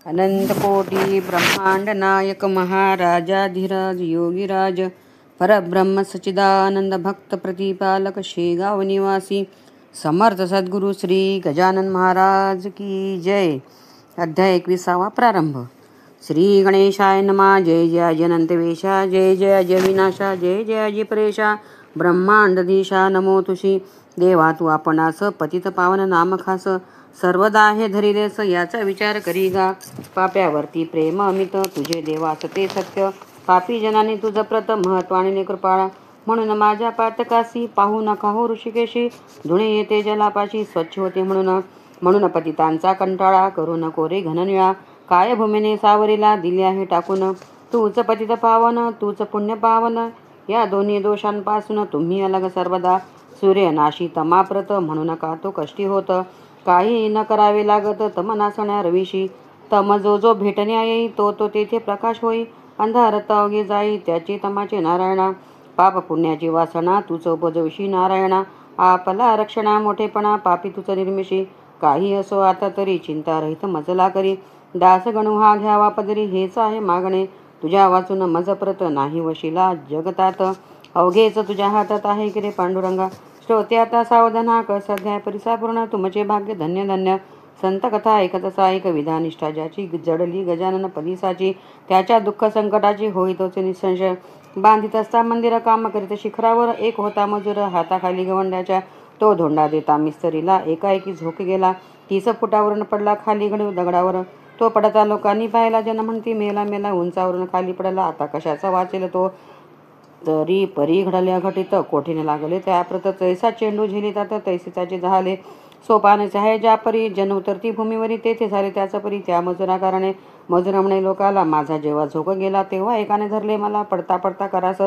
अनंतकोटी ब्रह्मांड नायक महाराजाधिराज योगीराज परब्रह्म सच्चिदानंद भक्त प्रतिपालक शेगाव निवासी समर्थ सद्गुरु श्री गजानन महाराज की जय. अध्याय 21. प्रारंभ. श्री गणेशाय नमः. जय जय अजय अनंतवेशा, जय जय अजय विनाशा, जय जय अजय परेशा, ब्रह्मांडधीशा नमो तुशी. देवा तू आपणास पतित पावन नाम खास, सर्वदा हे धरिलेस याचा विचार करी गा. पाप्यावरती प्रेम अमित तुझे देवास ते सत्य, पापी जनाने तुझ प्रत महत्वाने कृपाळा. म्हणून माझ्या पातकासी पाहू नका हो ऋषिकेशी, धुणे येते जलापाशी स्वच्छ होते म्हणून पतितांचा कंटाळा करू नको रे घननिळा. काय भूमीने सावरीला दिले आहे टाकून, तूच पतित पावन तूच पुण्य पावन. या दोन्ही दोषांपासून तुम्ही अलग सर्वदा, सूर्यनाशी तमाप्रत म्हणू नका तो कष्टी होत. काही न करावे लागत तम नासण्या रविशी, तम जो जो भेटण्या येई तो तो तेथे प्रकाश होई. अंधारत अवघे जाई त्याचे तमाचे नारायणा, पाप पुण्याची वासना तूच उपजविशी नारायणा. आपला रक्षणा मोठेपणा पापी तुझ निर्मिशी, काही असो आता तरी चिंता रहित मजला करी. दास गणू हा घ्यावा पदरी हेच आहे मागणे, तुझ्या वाचून मज प्रत नाही वशिला जगतात. अवघेच तुझ्या हातात आहे की रे पांडुरंगा, श्रोते आता सावधाना सध्या परिसापूर्ण तुमचे भाग्य धन्य धन्य. संत कथा ऐकतसा ऐक विधानिष्ठा ज्याची, जडली गजानन पदिसाची त्याच्या दुःख संकटाची होई तोचे निसंशय. बांधित असता मंदिर काम करीत शिखरावर, एक होता मजूर हाताखाली गवंड्याच्या, तो धोंडा देता मिस्त्रीला एकाएकी झोक गेला. 30 फुटावरून पडला खाली घडू दगडावर, तो पडता लोकांनी पाहिला जन म्हणती मेला मेला. उंचावरून खाली पडला आता कशाचा वाचेल तो, तरी परी घडल्या घटित कोठीने लागले त्याप्रत. तैसा चेंडू झेलितात तैसे त्याचे झाले, सोपानचे आहे ज्या परी जन उतरती भूमीवरी तेथे झाले त्याचा परी. त्या मजुरा कारणे मजूर म्हणे लोकाला, माझा जेव्हा झोक गेला तेव्हा एकाने धरले मला. पडता पडता करास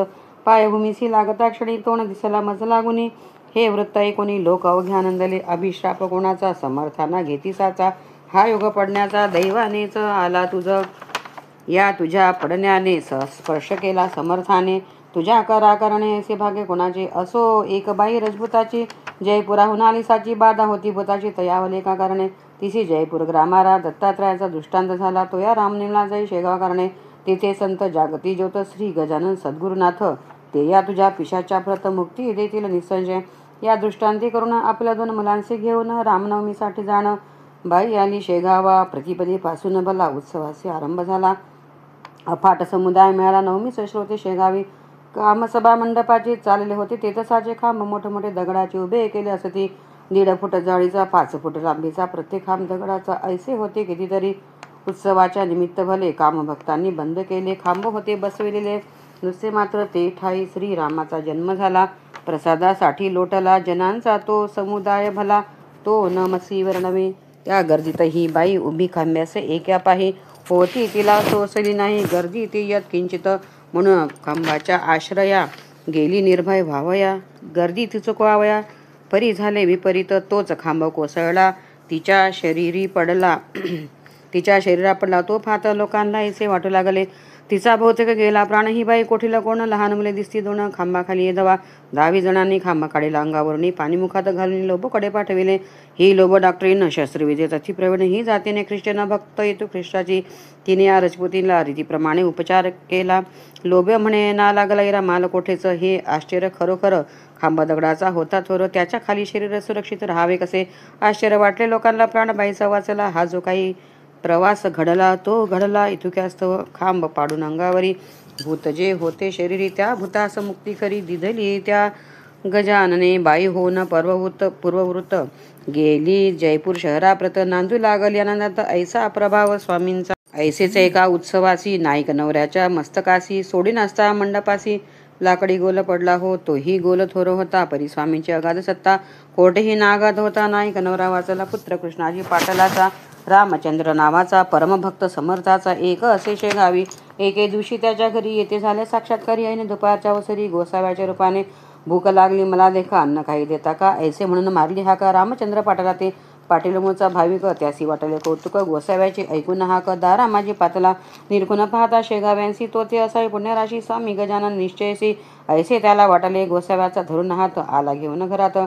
पायभूमीसी लागता क्षणी, तोंड दिसला मज लागुनी. हे वृत्त ऐकोनी लोक अवघे आनंदले, अभिश्राप कोणाचा समर्थाना घेती साचा. हा युग पडण्याचा दैवानेच आला तुझ, या तुझ्या पडण्याने स्पर्श केला समर्थाने. तुझ्या कराकारणे असे भाग्य कोणाचे, असो एक बाई रजपुताची, जयपुराहून आली साची. बाधा होती भूताची तयावले का कारणे, तिसी जयपूर ग्रामारा दत्तात्रयाचा दृष्टांत झाला. तो या रामनिमला जाई शेगाव कारणे, तिथे संत जागती ज्योत श्री गजानन सद्गुरुनाथ. ते या तुझ्या पिशाच्या प्रत मुक्ती देतील निसंशय. या दृष्टांती करून आपल्या 2 मुलांचे घेऊन रामनवमीसाठी जाणं. बाई आली शेगावा प्रतिपदेपासून भला उत्सवाचे आरंभ झाला. अफाट समुदाय मिळाला नवमीचे श्रोते शेगावी. कामसभा मंडपाची चालले होते तेतसाचे खांब मोठमोठे दगडाचे उभे केले असती. 1.5 फूट जाळीचा 5 फूट लांबीचा प्रत्येक खांब दगडाचा ऐसे होते कितीतरी. उत्सवाच्या निमित्त भले कामभक्तांनी बंद केले खांब होते बसविलेले, नुसते मात्र ते ठाई श्रीरामाचा जन्म झाला. प्रसादासाठी लोटला जनांचा तो समुदाय भला, तो न मसीवर नव्हे. त्या गर्दीत ही बाई उभी खांब्यास एका पाही, होती तिला सोसली नाही गर्दी ती यत किंचित. म्हणून खांबाच्या आश्रया गेली निर्भय व्हावया, गर्दी चुकवावया. परी झाले विपरीत तोच खांब कोसळला, तिच्या शरीरी पडला तिच्या शरीरा पडला तो फात. लोकांना ऐसे वाटू लागले तिचा बहुतेक गेला प्राण. ही बाई कोठीला कोण, लहान मुले दिसती 2 खांबाखाली येदवा. 10 जणांनी खांबा काढला अंगावरून, पाणी मुखात घालून लोबोकडे पाठविले. ही लोबो डॉक्टरीन शस्त्रविद्येत अतिप्रवीण, ही जातीने ख्रिश्चन भक्त येतो ख्रिस्ताची. तिने या रजपुतीला रीतीप्रमाणे उपचार केला. लोबे म्हणे ना लागला इरा माल कोठेच. हे आश्चर्य खरोखर खांब दगडाचा होता थोर, त्याच्या खाली शरीर सुरक्षित राहावे कसे. आश्चर्य वाटले लोकांना प्राणबाईचा वाचला. हा जो काही प्रवास घडला तो घडला इतुक्यास्तव खांब पाडून अंगावरी. भूत जे होते शरीरी त्या भूतास मुक्ती खरी दिधली त्या गजानने. बाई होऊन पूर्ववृत्त गेली जयपूर शहराप्रत, नांदू लागली आनंदात ऐसा प्रभाव स्वामींचा. ऐसेच एका उत्सवासी नाईक नवऱ्याच्या मस्तकासी, सोडीन असता मंडपासी लाकडी गोल पडला हो. तोही गोल थोर होता परी स्वामींची अगाध सत्ता, कोठेही नागाध होता. नाईक नवरा वाचला पुत्र कृष्णाजी पाटलाचा, रामचंद्र नावाचा परमभक्त समर्थाचा. एक असे शेगावी एके दिवशी त्याच्या घरी येथे झाले साक्षात्कारी. आईने दुपारच्या वसरी गोसाव्याच्या रूपाने, भूक लागली मला देखा अन्न काही देता का, ऐसे म्हणून मारली हाका. रामचंद्र पाटला ते पाटील मूळचा भाविक, त्यासी वाटले कौतुक गोसाव्याचे ऐकून हाक. दारा माझी पातला निरखून पाहता शेगाव्यांसी, तो ते असावी पुण्यराशी. स्वामी गजानन निश्चयसी ऐसे त्याला वाटले, गोसाव्याचा धरून हात आला घेऊन घरात.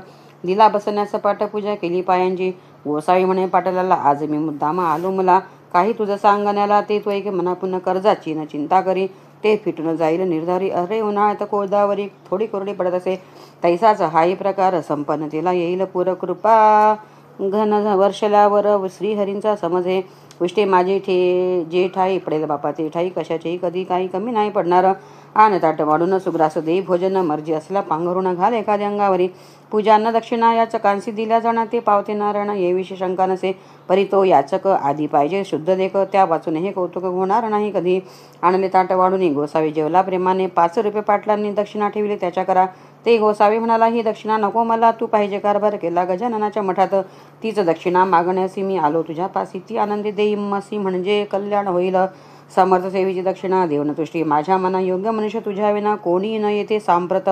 दिला बसण्यास पाठ पूजा केली पायांची. गोसावी म्हणे पाटलाला, आज मी मुद्दाम आलो मला काही तुझं सांगण्याला ते तो एक मना पुन्हा कर्जाची न चिंता करी ते फिटून जाईल निर्धारी. अरे उन्हाळ्यात कोरदावरी थोडी कोरडी पडत असे तैसाच हाही प्रकार संपन्नतेला येईल पुर कृपा घन वर्षल्यावर श्रीहरींचा समज हे उष्टे माझे जे ठाई पडेल बापा ते ठाई कशाचेही कधी काही कमी नाही पडणार. आन ताट वाढून सुग्रास देई भोजन मर्जी असला पांघरुण घाल एखाद्या अंगावरी पूजा न दक्षिणा याच कांसी दिल्या जाणार ते पावते नारायण ये विषय शंका नसे. परी तो याचक आधी पाहिजे शुद्ध देख त्या वाचून हे कौतुक होणार नाही कधी. आणले ताट वाढून गोसावी जेवला प्रेमाने 5 रुपये पाटलांनी दक्षिणा ठेवली त्याच्या करा. ते गोसावी म्हणाला ही दक्षिणा नको मला तू पाहिजे कारभार केला गजाननाच्या मठात तीच दक्षिणा मागण्यासी मी आलो तुझ्या पासी ती आनंदी देईम मसी म्हणजे कल्याण होईल. समर्थ सेवेची दक्षिणा देवनतुष्टी माझ्या मना योग्य मनुष्य तुझ्या विना कोणी न येते सांप्रत.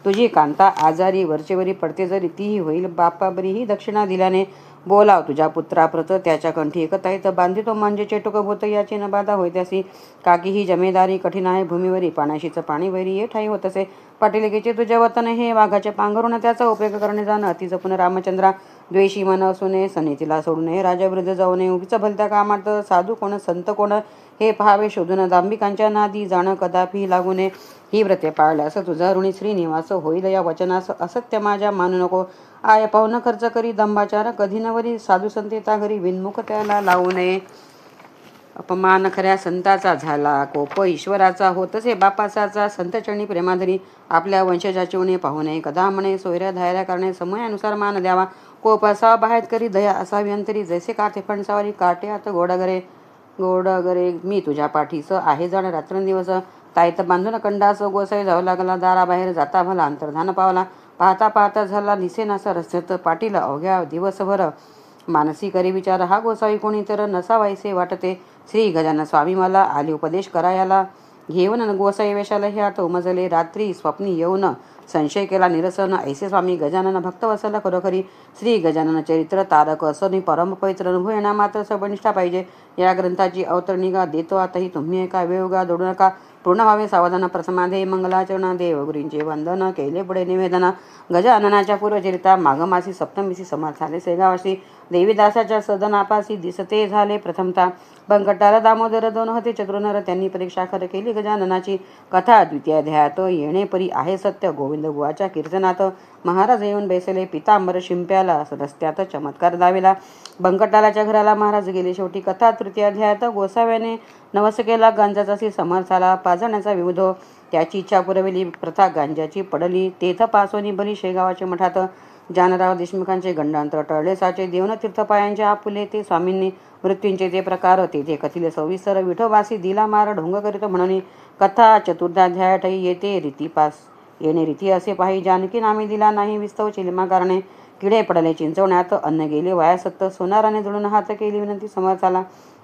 तुझी कांता आजारी वरचेवरी पडते जरी तीही होईल बापा बरी ही दक्षिणा दिल्याने. बोलाव तुझ्या पुत्राप्रत त्याच्या कंठी एकताईत बांधितो म्हणजे चेटुक भूत याची न बाधा होय त्यासी. काकी ही जमेदारी कठीण आहे भूमीवरी पाण्याशीच पाणी वैरी ये ठाई होत असे. पाटीलिकेचे तुझे वतन हे वाघाचे पांघरुण त्याचा उपयोग करणे जाण अति जपून रामचंद्रा. द्वेषी मन असू नये सनीतीला सोडू नये राजाविरुद्ध जाऊ नये उगीच भलत्या कामात साधू कोण संत कोण हे पहावे शोधून दांभिकांच्या नादी जाणं कदापि लागू नये. ही व्रते पाळल्यास तुझा ऋणी श्रीनिवास होईल या वचनास असत्य माझ्या मानू नको. आय पाहुन खर्च करी दंभाचार कधी नवरी साधू संतेता घरी विनमुख त्याला लावू नये. अपमान खऱ्या संताचा झाला कोप ईश्वराचा होतसे बापासाचा संतचरणी प्रेमाधरी. आपल्या वंशजाची उणे पाहू नये कदा म्हणे सोयऱ्या धायऱ्या करणे समयानुसार मान द्यावा. कोप असावा बाहेर करी दया असावी अंतरी जैसे काथे फणसावरी काटे आता गोडगरे मी तुझ्या पाठीस आहे जाण रात्रंदिवस. ताईत बांधून कंडास गोसाई जाऊ लागला दाराबाहेर जाता भला अंतर्धान पावला. पाहता पाहता झाला निसेनासा रस्त्यात पाटील अवघ्या दिवसभर. मानसी करी विचार हा गोसावी कोणी तर नसावायसे वाटते. श्री गजानन स्वामी मला आली उपदेश करायला घेऊन गोसाई वेशाला हे आता उमजले. रात्री स्वप्नी येऊन संशय केला निरसन ऐसे स्वामी गजानन भक्त वसला खरोखरी. श्री गजानन चरित्र तारक असनी परम पवित्र अनुभव येणा मात्र सबनिष्ठा पाहिजे. या ग्रंथाची अवतरणिका देतो आताही तुम्ही एका वेळोगा दौडू नका. पूर्ण व्हावे सावधान प्रथमाधे मंगलाचरण देवगुरींचे वंदन केले पुढे निवेदन. गजाननाच्या पूर्वचरिता माघमासी सप्तमीसी समर्थ झाले सेगावासी. देवीदासाच्या सदनापासी दिसते झाले प्रथमता. बंकटाला दामोदर दोन होते चतुर्नर त्यांनी परीक्षा खर केली गजाननाची. कथा द्वितीय अध्यायात येणे परी आहे सत्य गोविंद बुवाच्या कीर्तनात. महाराज येऊन बैसले पितांबर शिंप्याला रस्त्यात चमत्कार दावेला. बंकटालाच्या घराला महाराज गेले शेवटी. कथा तृतीय अध्यायात गोसाव्याने नवस केला गांजाचासी समर्थाला पाजण्याचा विविधो. त्याची इच्छा पुरविली प्रथा गांजाची पडली. तेथ पासोनी भली शेगावाच्या मठात. जानराव देशमुखांचे गंडांतर टळले साचे देवन तीर्थपायांचे आपुले ते स्वामींनी. मृत्यूंचे ते प्रकार तेथे कथिले सविस्तर विठोबासी दिला मार ढोंग करीत म्हणून. कथा चतुर्थाध्यायात येते रीतीपास येणे रीती असे पाही. जानकी नामे दिला नाही विस्तव चिलिमा कारणे. किडे पडले चिंचवण्यात अन्न गेले वाया सत्त. सोनाराने जुळून हात केली विनंती समर्थाला.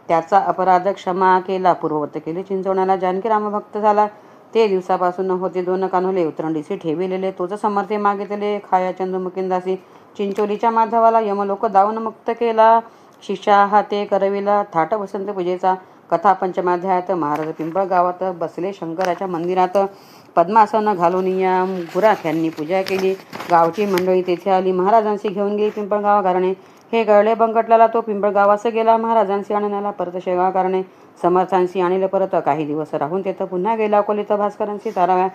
त्याचा अपराध क्षमा केला पूर्ववत केले चिंचवण्याला. जानकी रामभक्त झाला ते दिवसापासून होते 2 कान्होले उतरंडीसी ठेविलेले. तोच समर्थे मागितले खाया चंदुमुकिंदासी. चिंचोलीच्या माधवाला यमलोक दावून मुक्त केला. शिष्या हाते करविला थाट वसंत पूजेचा. कथा पंचमाध्यायात महाराज पिंपळ गावात बसले शंकराच्या मंदिरात. पद्मासन घालून या गुराख्यांनी पूजा केली. गावची मंडळी तेथे आली. महाराजांशी घेऊन गेली पिंपळगावा घराणे. हे कळले बंकटलाला तो पिंपळगावास गेला. महाराजांशी आणण्याला परत शेगाव कारणे. समर्थांशी आणले परत. काही दिवस राहून तेथ पुन्हा गेला कोलित भास्करांशी ताराव्या.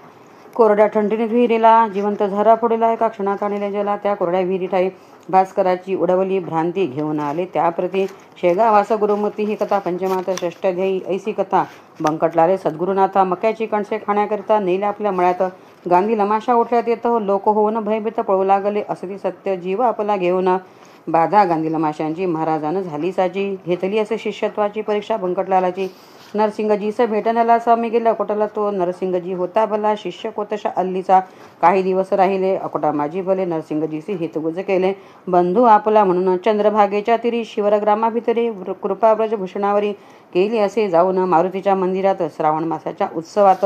कोरड्या थंडीने विहिरीला जिवंत झरा फोडीला एका क्षणात आणले जला. त्या कोरड्या विहिरी ठाई भास्कराची उडवली भ्रांती घेऊन आले त्याप्रती. शेगावास गुरुमूर्ती ही कथा पंचमात षष्ठाध्यायी ऐसी कथा. बंकटलाले सद्गुरुनाथा मक्याची कणसे खाण्याकरिता नेले आपल्या मळ्यात. गांधी लमाशा उठल्यात येत लोक होऊन भयभीत पळू लागले असती सत्य जीव आपला घेऊन. बाधा गांधी लमाशांची महाराजानं झाली साची. घेतली असे शिष्यत्वाची परीक्षा बंकटलालाची. नरसिंगजीस भेटण्याला स्वामी गेला अकोटाला. तो नरसिंगजी होता भला शिष्य कोतशा अल्लीचा. काही दिवस राहिले अकोटा माझी भले. नरसिंगजीसी हितगुज केले बंधू आपला म्हणून. चंद्रभागेच्या तिरी शिवरग्रामाभितरी कृपा ब्रजभूषणावरी केली असे जाऊन. मारुतीच्या मंदिरात श्रावण मासाच्या उत्सवात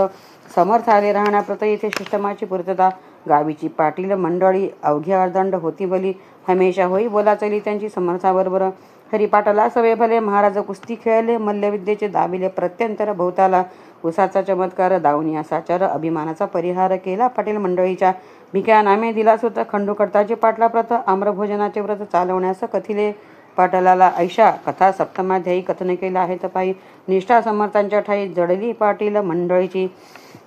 समर्थ आले राहण्याप्रत येथे शिष्टमाची पूर्तता. गावीची पाटील मंडळी अवघ्या दंड होती भली. हमेशा होई बोलाचली त्यांची समर्थाबरोबर. हरिपाटाला सवे भले. महाराज कुस्ती खेळले मल्लविद्येचे दाबिले प्रत्यंतर भोवताला. उसाचा चमत्कार दावनिया साचार अभिमानाचा परिहार केला पाटील मंडळीच्या. भिक्या नामे दिला सुत खंडूकर्ताचे पाटला प्रथ. आम्रभोजनाचे व्रत चालवण्यास कथिले पाटलाला ऐशा कथा सप्तमाध्यायी कथन केलं आहे. तपाई निष्ठा समर्थांच्या ठाई जडली पाटील मंडळीची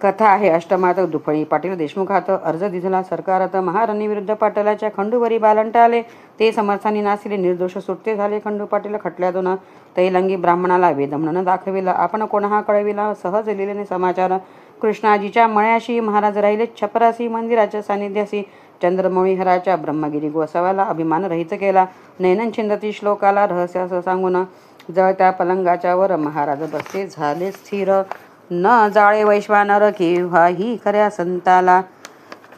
कथा आहे. अष्टमात दुफळी पाटील देशमुखात अर्ज दिसला सरकारात. महाराणी विरुद्ध पाटलाच्या खंडूवरी बालंट आले. ते समर्थांनी नासिले निर्दोष सुटते झाले. खंडू पाटील खटल्यातून तैलंगी ब्राह्मणाला वेद म्हणून दाखविला. आपण कोणाहा कळविला सहज लिहिलेले समाचार. कृष्णाजीच्या मळ्याशी महाराज राहिले छपरासी. मंदिराच्या सानिध्यासी चंद्रमौळीहराच्या ब्रह्मगिरी गोसाव्याला अभिमान रहित केला. नैनन छिंदती श्लोकाला रहस्यास सांगून जळत्या पलंगाच्या वर महाराज बसते झाले स्थिर. न जाळे वैश्वानर केव्हाही खऱ्या संताला.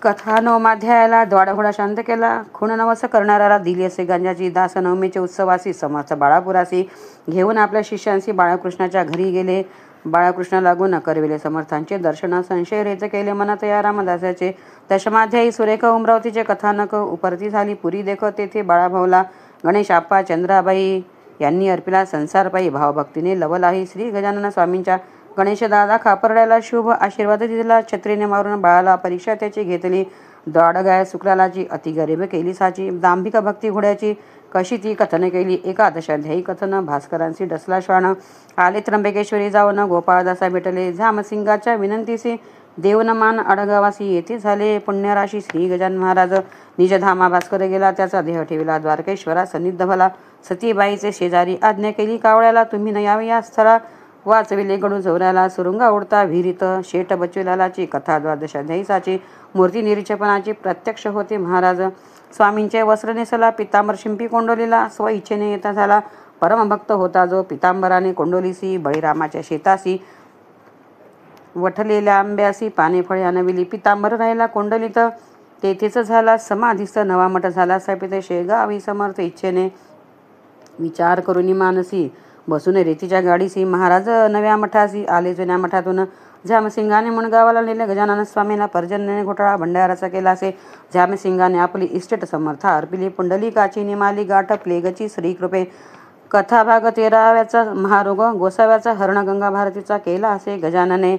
कथानवमाध्यायाला द्वाडघोडा शांत केला. खूण नवस करणाऱ्याला दिली असे गांजाची. दास नवमीचे उत्सवासी समर्थ बाळापुरासी घेऊन आपल्या शिष्यांशी बाळकृष्णाच्या घरी गेले. बाळकृष्ण लागून करविले समर्थांचे दर्शन. संशय रेत केले मनात या रामदासाचे. दशमाध्यायी सुरेख उमरावतीचे कथानक. उपरती झाली पुरी देख तेथे बाळाभाऊला. गणेश आप्पा चंद्राबाई यांनी अर्पिला संसारपायी. भावभक्तीने लवलाही श्री गजानन स्वामींच्या. गणेशदादा खापर्ड्याला शुभ आशीर्वाद दिला. छत्रीने मारून बाळाला परीक्षा त्याची घेतली. द्वाडगाय शुक्लालाची अति गरीब केली साची. दांभिक भक्ती घोड्याची कशी ती कथन केली. एकादशाध्यायी कथन. भास्करांशी डसला श्वान. आले त्र्यंबकेश्वरी जाऊन गोपाळदासा भेटले. झामसिंगाच्या विनंतीसी देवन मान अडगावासी येथे झाले. पुण्यराशी श्री गजानन महाराज निजधामा. भास्कर गेला त्याचा देह ठेविला द्वारकेश्वरा सन्निध भला. सतीबाईचे शेजारी आज्ञा केली कावळ्याला तुम्ही न यावे या स्थळा. वाचविले गडू चौऱ्याला सुरुंगा उडता विहिरीत. शेट बचविलाची कथा द्वादशाध्यायीसाची. मूर्ती निरीक्षपणाची प्रत्यक्ष होते महाराज. स्वामींचे वस्त्र नेसला पितांबर शिंपी कोंडोलीला. स्व इच्छेने येता झाला परमभक्त होता जो. पितांबराने कोंडोलीसी बळीरामाच्या शेतासी. वठलेल्या आंब्यासी पाने फळे आणविली. पितांबर राहिला कोंडलीत तेथेच झाला समाधीस्थ. नवा मठ झाला स्थापित शेगावी समर्थ इच्छेने. विचार करून मानसी बसून रेतीच्या गाडीसी. महाराज नव्या मठासी आले जुन्या मठातून. झामसिंगाने मुणगावाला नेले गजानन स्वामीला. पर्जन्याने घोटाळा भंडाराचा केला असे. झामसिंगाने आपली इस्टेट समर्था अर्पिली. पुंडलिकाची निमाली गाठ प्लेगची श्रीकृपे. कथाभाग 13व्याचा महारोग गोसाव्याचा. हरणगंगा भारतीचा केला असे गजानने.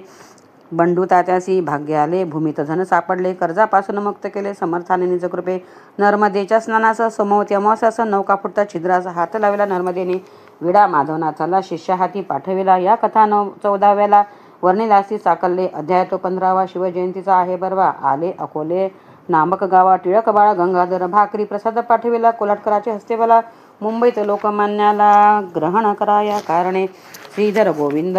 बंडू तात्यासी भाग्य आले. भूमीत धन सापडले. कर्जापासून मुक्त केले समर्थाने निजकृपे. नर्मदेच्या स्नानास सोमवती अमावास्यास नौका फुटता छिद्राचा हात लावला नर्मदेने. विडा माधवनाथाला शिष्या हाती पाठविला. या कथा 14व्याला वर्णिलासी चाकल्ले. अध्याय तो 15वा शिवजयंतीचा आहे बरवा. आले अकोले नामक गावा. टिळक बाळ गंगाधर भाकरी प्रसाद पाठविला. कोल्हटकराचे हस्ते बला. मुंबईत लोकमान्याला ग्रहण करा या कारणे. श्रीधर गोविंद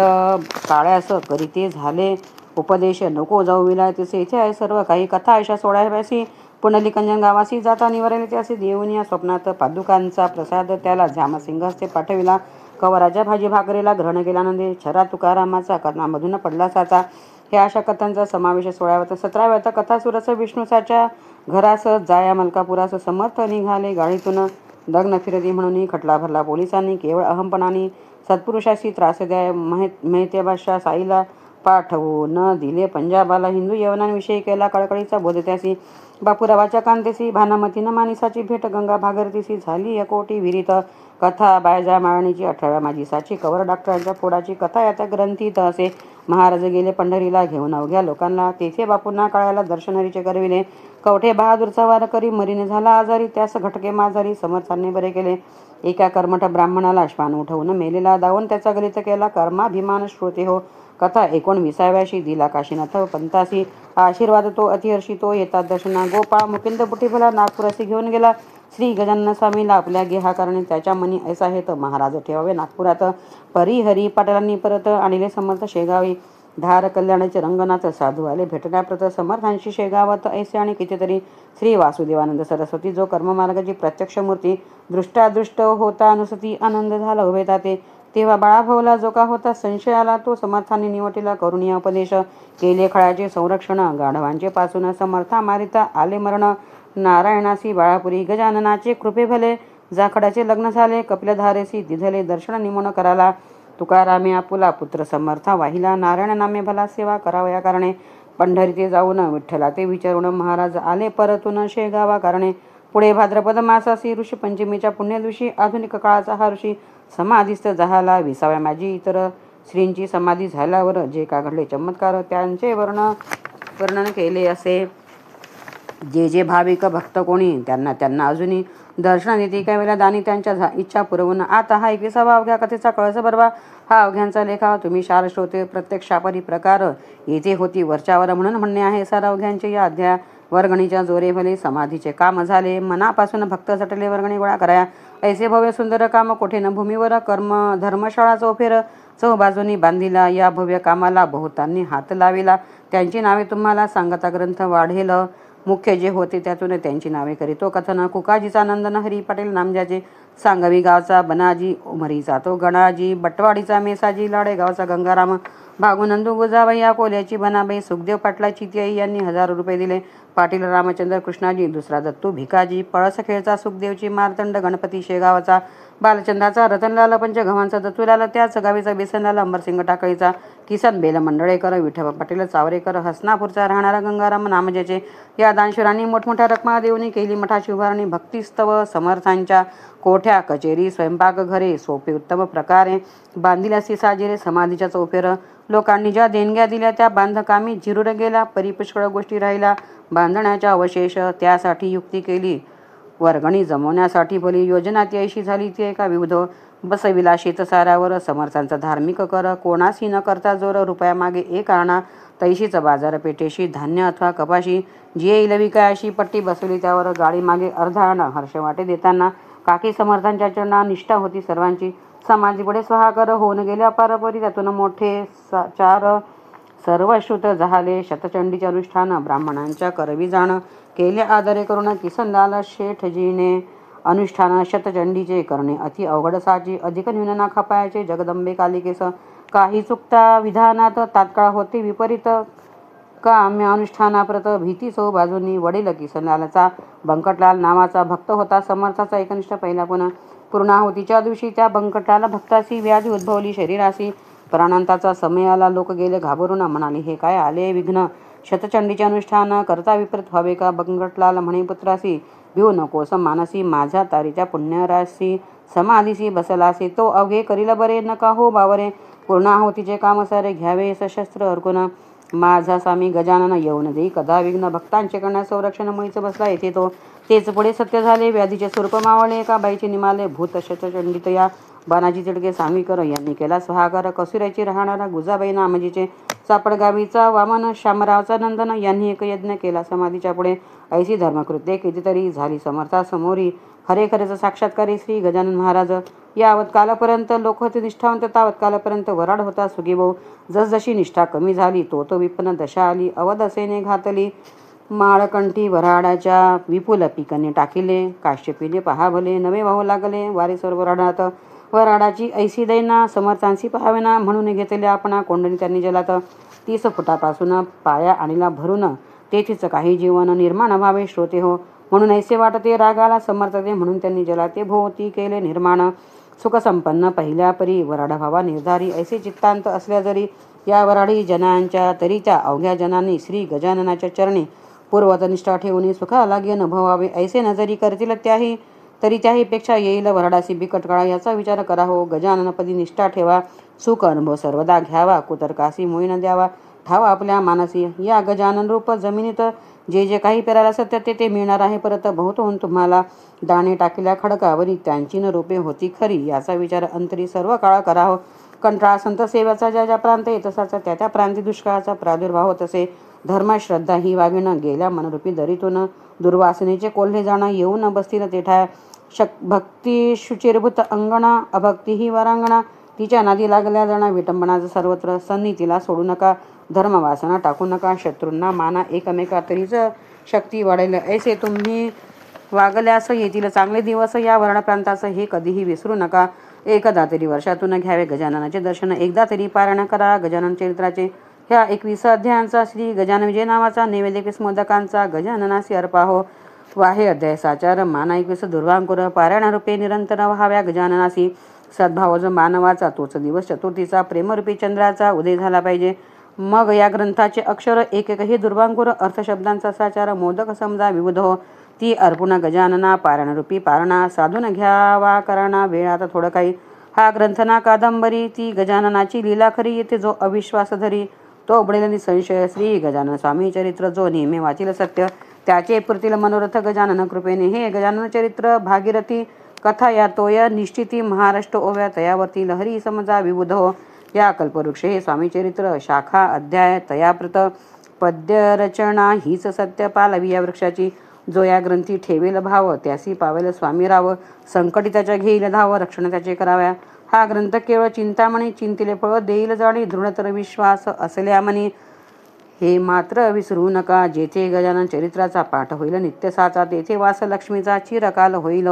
काळ्यास करीते झाले उपदेश. नको जाऊ विलायतीचे इथे आहे सर्व काही. कथा आयशा सोडाव्यासी. पुंडलिकंजन गावासी जाता निवरले त्याचे. देऊन या स्वप्नात पादुकांचा प्रसाद त्याला. झामसिंग हस्ते पाठविला. कवराच्या भाजी भाकरीला ग्रहण केल्यानंतर छरा तुकारामाचा कथामधून पडला साचा. ह्या अशा कथांचा समावेश 16व्या 17व्या कथा सुरस विष्णुसाच्या घरास. जाया मलकापुरास समर्थ निघाले गाडीतून. दग्न फिरती म्हणून खटला भरला पोलिसांनी. केवळ अहमपणाने सत्पुरुषाशी त्रास द्याय मेहते बादशाह साईला पाठवू न दिले. पंजाबाला हिंदू यवनांविषयी केला कळकळीचा बोध त्यासी. बापूरावाच्या कांतेसी भानामतीनं मानिसाची भेट. गंगा भागरतीसी झाली एकोटी विहिरीत. कथा बायजा माळणीची 18व्या माजिसाची. कवर डॉक्टरांच्या फोडाची कथा या त्या ग्रंथीत असे. महाराज गेले पंढरीला घेऊन अवघ्या लोकांना. तेथे बापूंना काळ्याला दर्शन हरीचे करविले. कवठे बहादूरचा वार करी मरीने झाला आजारी. त्यास घटके माजारी समर्थांनी बरे केले. एका कर्मठ ब्राह्मणाला श्वान उठवून मेलेला दावून त्याचा गलित केला. कर्माभिमान श्रोते हो. कथा 19व्याशी दिला काशीनाथ पंतासी. आशीर्वाद तो अतिहर्षी तो येतात दर्शना. गोपाळ मुकिंद बुटीभला नागपुरासी घेऊन गेला. श्री गजानन स्वामीला आपल्या गेहा कारणे. त्याच्या मनी ऐसा हे तर महाराज ठेवावे नागपुरात. परिहरी पाटलांनी परत आणले समर्थ शेगावी. धार कल्याणाचे रंगनाथ साधू आले भेटण्याप्रत. समर्थांशी शेगावात ऐसे आणि कितीतरी. श्री वासुदेवानंद सरस्वती जो कर्ममार्गाची प्रत्यक्ष मूर्ती. दृष्टादृष्ट होता अनुसती आनंद झाला उभे ताते. तेव्हा बाळाभाऊला जो का होता संशय आला तो समर्थांनी निवटीला करुणीय उपदेश. केले खळाचे संरक्षण गाढवांचे पासून. समर्था मारिता आले मरण. नारायणासी बाळापुरी गजाननाचे कृपे भले. जाखडाचे लग्न झाले कपिलधारेसी दिधले दर्शन निमोन कराला. तुकारामे आपुला पुत्र समर्था वाहिला. नारायण नामे भला सेवा करावया कारणे. पंढरी ते जाऊन विठ्ठला ते विचारून महाराज आले परतून शेगावा कारणे. पुढे भाद्रपद मासासी ऋषी पंचमीच्या पुण्यदिवशी आधुनिक काळाचा हा ऋषी समाधीस्थ झाला. 20व्या माजी. इतर श्रींची समाधी झाल्यावर जे का घडले चमत्कार त्यांचे वर्णन केले असे. जे जे भाविक भक्त कोणी त्यांना त्यांना अजूनही दर्शन देते. काही वेळेला दानी त्यांच्या इच्छा पुरवून. आता हा 21वा अवघ्या कथेचा कळस भरवा. हा अवघ्यांचा लेखा तुम्ही शार श्रोते प्रत्यक्षापरी प्रकार येथे होती वरच्यावर म्हणून म्हणणे आहे. सार अवघ्यांचे या अध्याय वर्गणीच्या जोरे भले समाधीचे काम झाले. मनापासून भक्त झटले वर्गणी गोळा कराया. ऐसे भव्य सुंदर काम कोठे न भूमीवर कर्म धर्मशाळा चौफेर चौबाजूनी बांधिला. या भव्य कामाला बहुतांनी हात लाविला. त्यांची नावे तुम्हाला सांगता ग्रंथ वाढेल. मुख्य जे होते त्यातून त्यांची नावे करीतो कथन. कुकाजीचा नंदन हरी पाटील नामजाचे. सांगवी गावचा बनाजी. उमरीचा तो गणाजी. बटवाडीचा मेसाजी. लाडेगावचा गंगाराम. भागुनंदू गुजाबाई. या कोल्याची बनाबाई. सुखदेव पाटलाची चितियाई यांनी 1000 रुपये दिले. पाटील रामचंद्र कृष्णाजी. दुसरा दत्तू भिकाजी. पळसखेळचा सुखदेवची. मारतंड गणपती शेगावचा. बालचंदाचा. रतनलाल पंचगव्हांचा. दत्तूलाल त्याच गावीचा. बेसनलाल अंबरसिंग टाकळीचा. किसन बेल मंडळेकर. विठोबा पाटील चावरेकर. हसनापूरचा राहणारा गंगाराम नामजाचे. या दानशूरांनी मोठमोठ्या रकमा देऊन केली मठाची उभारणी. भक्तिस्तव समर्थांच्या कोठ्या कचेरी स्वयंपाकघरे सोपे उत्तम प्रकारे बांधिल्यासी साजिरे. समाधीच्या चौफेर लोकांनी ज्या देणग्या दिल्या त्या बांधकामी जिरूर गेला. परिपुष्कळ गोष्टी राहिला बांधण्याच्या अवशेष. त्यासाठी युक्ती केली वर्गणी जमवण्यासाठी भली योजना ती ऐशी झाली. ती एका विविध बसविला शेतसाऱ्यावर. समर्थांचा धार्मिक कर कोणाशी न करता जोर. रुपया मागे 1 आणा तैशीच बाजारपेठेशी. धान्य अथवा कपाशी जी येईल विकाय अशी पट्टी बसवली. त्यावर गाडी मागे अर्धा आणा. हर्ष वाटे देताना काकी समर्थांच्या चरणा निष्ठा होती सर्वांची. समाधीपुढे स्वाहाकर होऊन गेले अपारपरी. त्यातून मोठे 4 सर्व श्रुत झाले. शतचंडीचे अनुष्ठान ब्राह्मणांच्या करवी जाण केले आदरे करून. किसनलाल शेठजीने अनुष्ठान शतचंडीचे करणे अति अवघड साची. अधिक न्यून ना खपायाचे. जगदंबे कालिकेस काही चुकता विधानात तात्काळ होते विपरीत. काम्य अनुष्ठानाप्रत भीती सौ बाजूंनी. वडील किसनलालचा बंकटलाल नावाचा भक्त होता. समर्थाचा एकनिष्ठ पहिला पुन्हा पूर्णाहुतीच्या दिवशी त्या बंकटलाल भक्तासी व्याधी उद्भवली शरीरासी. प्राणांताचा समय आला. लोक गेले घाबरून. म्हणाले हे काय आले विघ्न. शतचंडीचे अनुष्ठान करता विपरीत व्हावे का. बंकटलाल म्हणे पुत्रासी भिऊ नकोस मानसी. माझ्या तारीच्या पुण्यराशी समाधीसी बसलासी. तो अवघे करील बरे नका हो बावरे. पूर्णाहुतीचे काम सारे घ्यावे सशस्त्र अर्कुन. माझा स्वामी गजानन येऊन देई कदा विघ्न. भक्तांचे करण्यास संरक्षण मुळीच बसला येथे तो. तेच पुढे सत्य झाले. व्याधीचे स्वरूप मावळे. एका बाईचे निमाले भूत शतचंडीत. या बाणाजी तिडके सांगवीकर यांनी केला स्वाहाकार. कसुऱ्याची राहणारा गुजाबाई नामजीचे. सापडगावीचा वामन. शामरावचा नंदन यांनी एक यज्ञ केला समाधीच्या पुढे. ऐशी धर्मकृत्ये कितीतरी झाली समर्थासमोरी. खरेखरेच साक्षात्कारी श्री गजानन महाराज. यावत कालापर्यंत लोक होते निष्ठावंत. तावत कालापर्यंत वराड होता सुगीभाऊ. जसजशी निष्ठा कमी झाली तो तो विपन्न दशा आली. अवध सेने घातली माळकंठी. वराडाच्या विपुल पिकाने टाकिले. काश्यपीने पहा भले. नवे वाहू लागले वारेसर वराडात. वराडाची ऐशी दैना समर्थांशी पहावेना. म्हणून घेतले आपणा कोंडणी त्यांनी जलात. 30 फुटापासून पाया आणीला भरून. तेथीच काही जीवन निर्माण व्हावे श्रोते हो. म्हणून ऐसे वाटते रागाला समर्थते. म्हणून त्यांनी जलाते भोवती केले निर्माण. सुखसंपन्न पहिल्या परी वराड व्हावा निर्धारी. ऐसे चित्तांत असल्या जरी या वराडी जनांच्या तरी त्या अवघ्या जनांनी श्री गजाननाच्या चरणी पूर्वत निष्ठा ठेवून सुखा लागे अनुभवावे. ऐसे नजरी करतील त्याही तरी त्याहीपेक्षा येईल वराडासी बिकट काळा. याचा विचार करा हो. गजाननपदी निष्ठा ठेवा. सुख अनुभव सर्वदा घ्यावा. कुतर्कासी मुळी न द्यावा ठावा आपल्या मानसी. या गजानन रूप जमिनीत जे जे काही पेरायला सत्य ते ते मिळणार आहे. परत बहुत होऊन तुम्हाला दाणे टाकल्या खडकावरी त्यांची न रूपे होती खरी. याचा विचार अंतरी सर्व काळ करा हो. कंटाळा संत सेवेचा ज्या ज्या प्रांत येत तसाचा त्या त्या प्रांती दुष्काळाचा प्रादुर्भाव होत असे. धर्मश्रद्धा ही वागिणं गेल्या मनरूपी दरीतून. दुर्वासनेचे कोल्हे जाणं येऊन बसतील तेठा. भक्ती शुचिरभूत अंगणा. अभक्ती ही वरांगणा. तिच्या नादी लागल्या जाणं विटंबनाचं सर्वत्र. सन्नीतीला सोडू नका. धर्मवासना टाकू नका. शत्रूंना माना एकमेका तरीच शक्ती वाढेल. ऐसे तुम्ही वागल्यास येतील चांगले दिवस. या वर्ण प्रांताचं हे कधीही विसरू नका. एकदा तरी वर्षातून घ्यावे गजाननाचे दर्शन. एकदा तरी पारायण करा गजानन चरित्राचे. ह्या 21 अध्यायांचा श्री गजानन विजय नावाचा नैवेद्य 21 मोदकांचा गजाननासी अर्पा हो. वाहे अध्याय साचार माना 21 दुर्वांकुर. पारायण रूपे निरंतर व्हाव्या गजाननासी. सद्भाव जो मानवाचा तोच दिवस चतुर्थीचा. प्रेमरूपी चंद्राचा उदय झाला पाहिजे. मग या ग्रंथाचे अक्षर एक एकही दुर्वांकुर. अर्थशब्दांचा साचार मोदक समजा विविध हो. ती अर्पुण गजानना पारायणरूपी पारणा. साधून घ्यावा करणा वेळ आता थोडं काही. हा ग्रंथना कादंबरी ती गजाननाची लीला खरी. येथे जो अविश्वास धरी तो उबडेल निसंशय. श्री गजानन स्वामी चरित्र जो नेहमी वाचील सत्य त्याचे पुरतील मनोरथ गजानन कृपेने. हे गजानन चरित्र भागीरथी कथा या तोय निश्चिती महाराष्ट्र ओव्या तयावरती लहरी समजा विबुध हो. या कल्पवृक्ष हे स्वामी चरित्र शाखा अध्याय तयाप्रत पद्यरचना हीच सत्य पालवी या वृक्षाची. जो या ग्रंथी ठेवेल भाव त्यासी पावेल स्वामी राव. संकटी त्याच्या घेईल धाव रक्षण त्याचे कराव्या. हा ग्रंथ केवळ चिंतामणी चिंतिले फळ देईल जाणी दृढतर विश्वास असल्या म्हणी. हे मात्र विसरू नका जेथे गजानन चरित्राचा पाठ होईल नित्यसाचा तेथे वास लक्ष्मीचा चिरकाल होईल.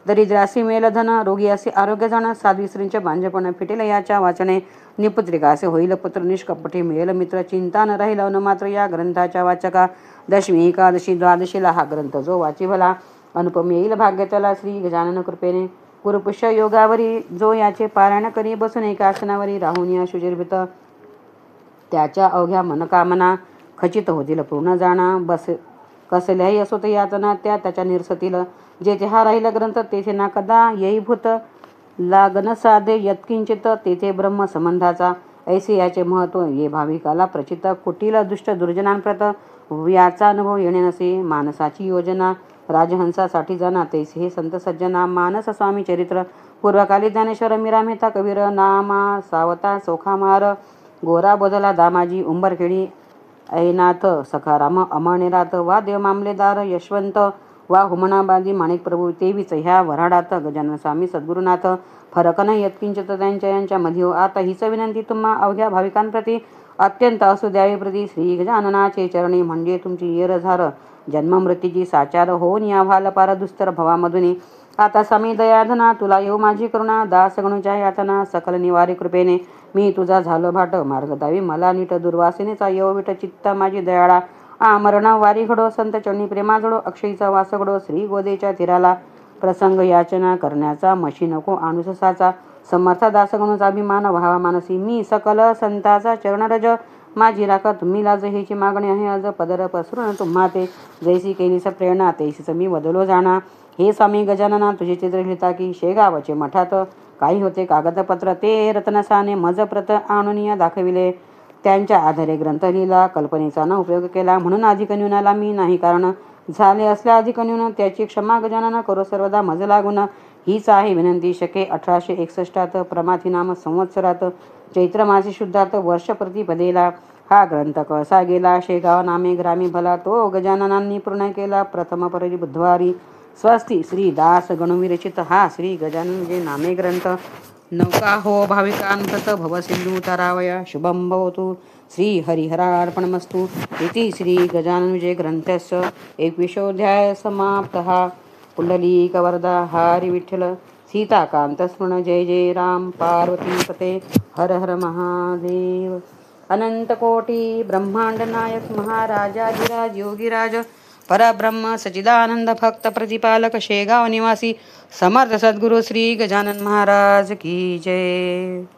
दरिद्रासी मेल धन रोगियासी आरोग्य जण साध्वी स्त्रींचे बांझपण फिटेल याच्या वाचने. निपुत्रिकासे होईल पुत्र निष्कपटी मिळेल मित्र चिंता न राहील न मात्र या ग्रंथाच्या वाचका. दशमी एकादशी द्वादशीला हा ग्रंथ जो वाची भला अनुपम येईल भाग्य त्याला श्री गजानन कृपेने. गुरुपुष्य योगावरी जो याचे पारायण करी बसून एका आसनावरी राहून या शुचिर्भित त्याच्या अवघ्या मनकामना खचित होतील पूर्ण जाणा. बस कसल्याही असोत यातना त्याच्या निरसतील. जेथे हा राहील ग्रंथ तेथे ना कदा येई भूत लागन साधे यत्किंचित तेथे ब्रह्म संबंधाचा. ऐसे याचे महत्व ये भाविकाला प्रचित कुटील दुष्ट दुर्जनांप्रत याचा अनुभव येणे नसे. मानसाची योजना राजहंसासाठी जाणा तैसे हे संत सज्जना. मानस स्वामी चरित्र पूर्वकाली ज्ञानेश्वर मीरा मेहता कबीर नामा सावता चोखामार गोरा बोधला दामाजी उंबरखेडी ऐनाथ सखाराम अमळनेरात वा देव मामलेदार यशवंत वा हुमनाबादी माणिक प्रभू तेवीच ह्या वऱ्हाडात गजानन स्वामी सद्गुरुनाथ. फरक नाही यत्किंचित यांच्या मध्ये हो. आता हीच विनंती तुम्हा अवघ्या भाविकांप्रती अत्यंत असू द्यावी प्रती. श्री गजाननाचे चरणी म्हणजे तुमची येरझार जन्म मृत्यूची साचार होऊन या भाल पार दुस्तर भवामधुनी. आता स्वामी दयाधना तुला येऊ माझी करुणा दास गणूच्या यातना सकल निवारी कृपेने. मी तुझा झालो भाट मार्ग दावी मला नीट दुर्वासिनेचा येऊ विट चित्त माझी दयाळा. आमरण वारी घडो संत चरणी प्रेमा जडो अक्षयीचा वास घडो श्री गोदेच्या तीराला. प्रसंग याचना करण्याचा मशी नको अनुससाचा समर्थ दासगणूचा अभिमान व्हावा मानसी. मी सकल संताचा चरणरज माझी राखा तुम्ही लाज हेची मागणी आहे आज पदर पसरून तुम्हा ते. जैसी केलीस प्रेरणा तैसीच मी बदलो जाणा. हे स्वामी गजानना तुझे चित्र लिहिता की शेगावचे मठात काही होते कागदपत्र ते रत्नसाने मज प्रत आणून दाखविले. त्यांच्या आधारे ग्रंथ लिहिला कल्पनेचा न उपयोग केला म्हणून अधिक न्यूनाला मी नाही कारण. झाले असल्या अधिक न्यून त्याची क्षमा गजानन करो सर्वदा मज लागून. हीच आहे विनंती शके 1861 प्रमाथी नाम संवत्सरात चैत्र मासी शुद्धात वर्ष प्रतिपदेला. हा ग्रंथ कळसा गेला शेगाव नामे ग्रामी भला तो गजाननांनी पूर्ण केला प्रथम परी बुधवारी. स्वस्ती श्री दास गणविरचित हा श्री गजानन जे नामे ग्रंथ. नौका हो भाविकांप्रत भवसिंधू तारावया शुभं भवतु. श्री हरिहरार्पणमस्तु. इति श्री गजानन विजय ग्रंथस्य 21ोऽध्याय समाप्तः. पुंडलीकवरदा हरि विठ्ठल सीताकांत स्मरण जय जय राम पार्वती पते हर हर महादेव. अनंत कोटी ब्रह्मांड नायक महाराजाधिराज योगीराज परब्रह्म सच्चिदानंद भक्त प्रतिपालक शेगाव निवासी समर्थ सद्गुरु श्री गजानन महाराज की जय.